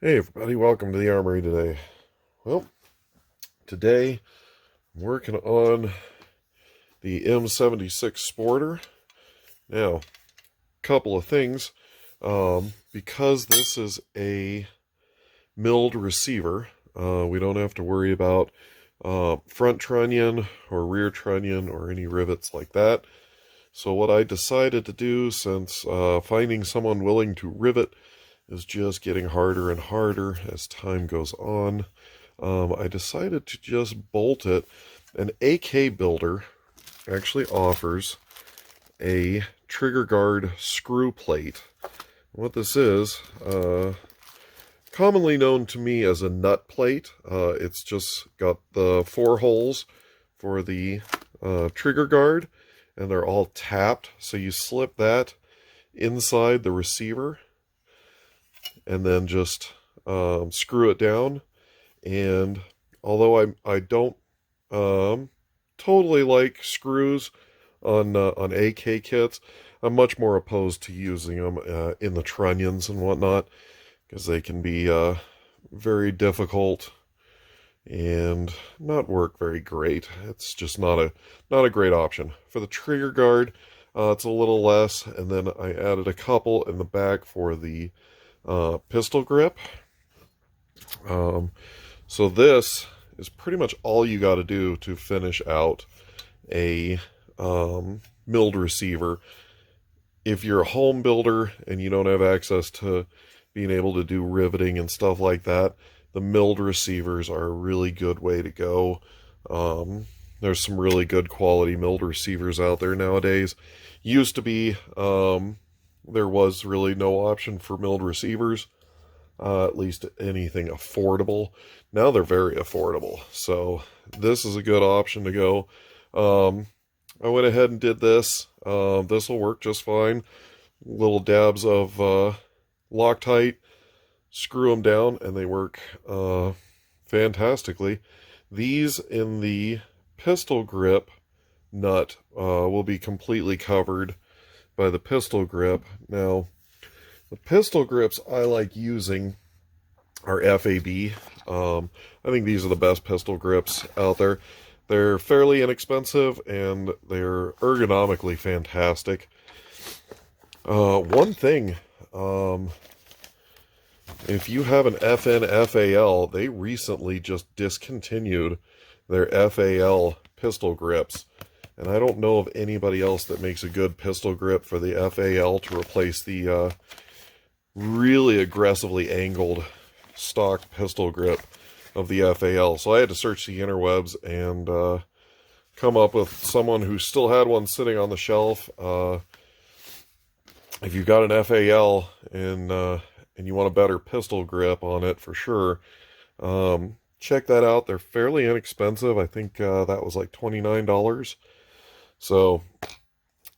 Hey everybody, welcome to the Armory today. Well, today I'm working on the M76 Sporter. Now, couple of things. Because this is a milled receiver, we don't have to worry about front trunnion or rear trunnion or any rivets like that. So what I decided to do, since finding someone willing to rivet is just getting harder and harder as time goes on, I decided to just bolt it. An AK builder actually offers a trigger guard screw plate. What this is, commonly known to me as a nut plate. It's just got the 4 holes for the trigger guard, and they're all tapped. So you slip that inside the receiver and then just screw it down. And although I don't totally like screws on AK kits, I'm much more opposed to using them in the trunnions and whatnot, because they can be very difficult and not work very great. It's just not a great option. For the trigger guard, it's a little less, and then I added a couple in the back for the pistol grip. So this is pretty much all you got to do to finish out a milled receiver. If you're a home builder and you don't have access to being able to do riveting and stuff like that, the milled receivers are a really good way to go. There's some really good quality milled receivers out there nowadays. Used to be, there was really no option for milled receivers, at least anything affordable. Now they're very affordable, so this is a good option to go. I went ahead and did this. This will work just fine. Little dabs of Loctite, screw them down, and they work fantastically. These in the pistol grip nut will be completely covered by the pistol grip. Now, the pistol grips I like using are FAB. I think these are the best pistol grips out there. They're fairly inexpensive and they're ergonomically fantastic. One thing, if you have an FN FAL, they recently just discontinued their FAL pistol grips. And I don't know of anybody else that makes a good pistol grip for the FAL to replace the really aggressively angled stock pistol grip of the FAL. So I had to search the interwebs and come up with someone who still had one sitting on the shelf. If you've got an FAL and you want a better pistol grip on it, for sure, check that out. They're fairly inexpensive. I think that was like $29. So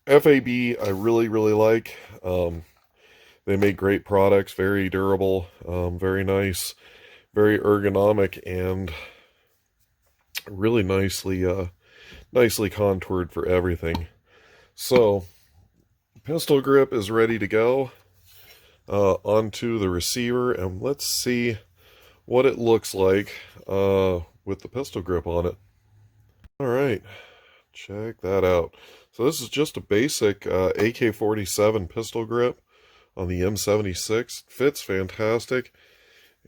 FAB I really like. They make great products, very durable, very nice, very ergonomic, and really nicely contoured for everything. So pistol grip is ready to go onto the receiver, and let's see what it looks like with the pistol grip on it. All right, check that out. So this is just a basic AK-47 pistol grip on the M76. Fits fantastic,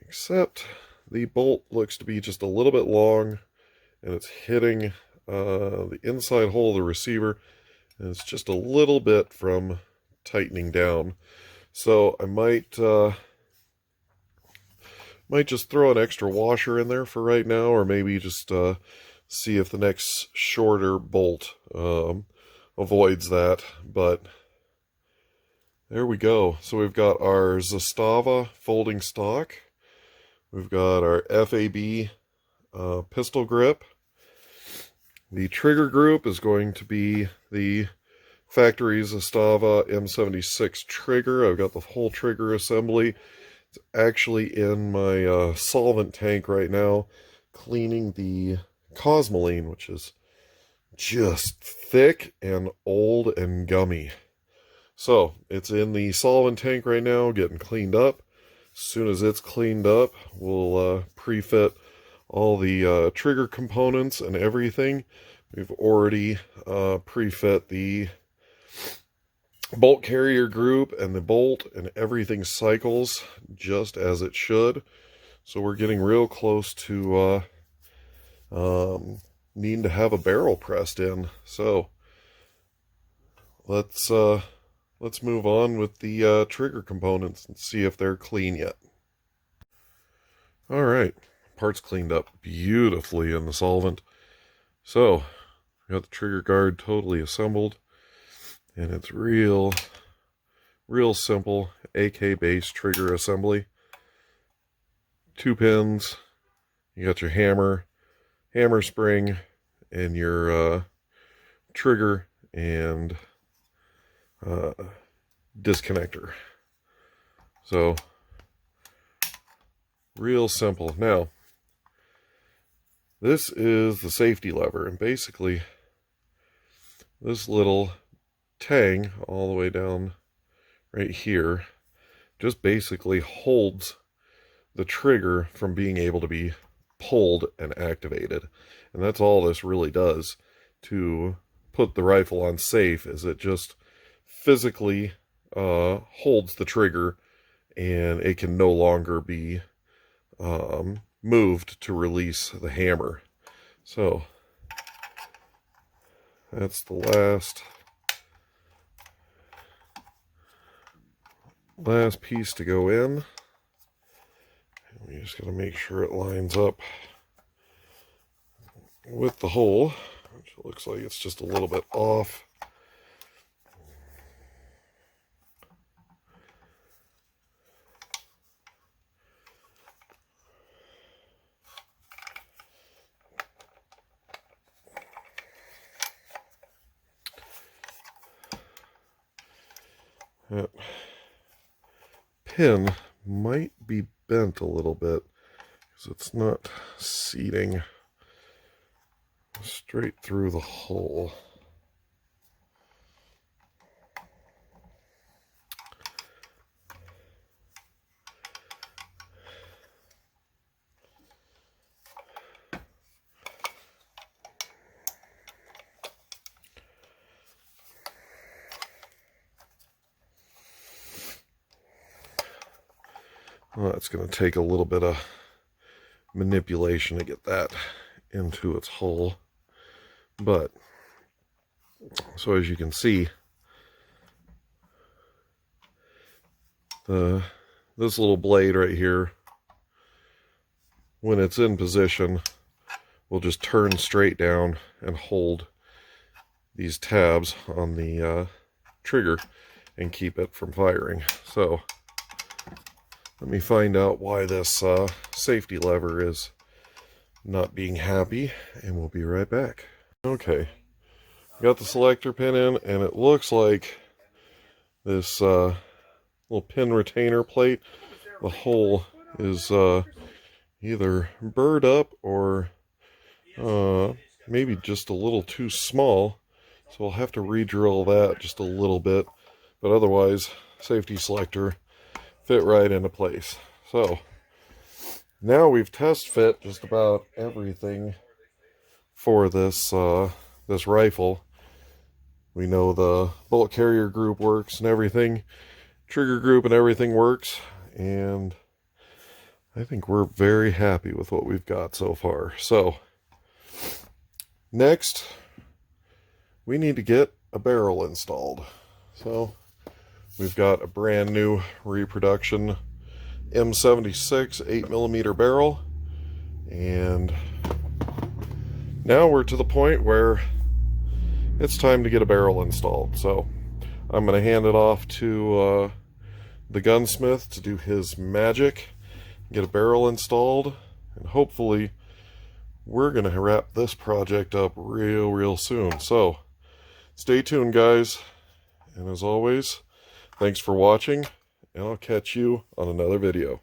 except the bolt looks to be just a little bit long, and it's hitting the inside hole of the receiver, and it's just a little bit from tightening down. So I might just throw an extra washer in there for right now, or maybe just see if the next shorter bolt avoids that. But there we go. So we've got our Zastava folding stock. We've got our FAB pistol grip. The trigger group is going to be the factory Zastava M76 trigger. I've got the whole trigger assembly. It's actually in my solvent tank right now, cleaning the Cosmoline, which is just thick and old and gummy. So it's in the solvent tank right now, getting cleaned up. As soon as it's cleaned up, we'll pre-fit all the trigger components and everything. We've already pre-fit the bolt carrier group and the bolt, and everything cycles just as it should. So we're getting real close to needing to have a barrel pressed in. So let's move on with the trigger components and see if they're clean yet. All right, parts cleaned up beautifully in the solvent. So we got the trigger guard totally assembled, and it's real simple AK based trigger assembly. 2 pins, you got your hammer spring, and your trigger and disconnector. So real simple. Now this is the safety lever, and basically this little tang all the way down right here just basically holds the trigger from being able to be pulled and activated. And that's all this really does to put the rifle on safe, is it just physically holds the trigger, and it can no longer be moved to release the hammer. So that's the last piece to go in. We just got to make sure it lines up with the hole, which looks like it's just a little bit off. That pin might be bent a little bit because it's not seating straight through the hole. Well, it's going to take a little bit of manipulation to get that into its hole. But, so as you can see, this little blade right here, when it's in position, will just turn straight down and hold these tabs on the trigger and keep it from firing. So let me find out why this safety lever is not being happy, and we'll be right back. Okay, got the selector pin in, and it looks like this little pin retainer plate, the hole is either burred up or maybe just a little too small. So I'll have to re-drill that just a little bit, but otherwise, safety selector fit right into place. So now we've test fit just about everything for this this rifle. We know the bolt carrier group works and everything, trigger group and everything works, and I think we're very happy with what we've got so far. So next, we need to get a barrel installed. So we've got a brand new reproduction M76 8mm barrel, and now we're to the point where it's time to get a barrel installed. So I'm going to hand it off to the gunsmith to do his magic, get a barrel installed, and hopefully we're going to wrap this project up real soon. So stay tuned, guys, and as always, thanks for watching, and I'll catch you on another video.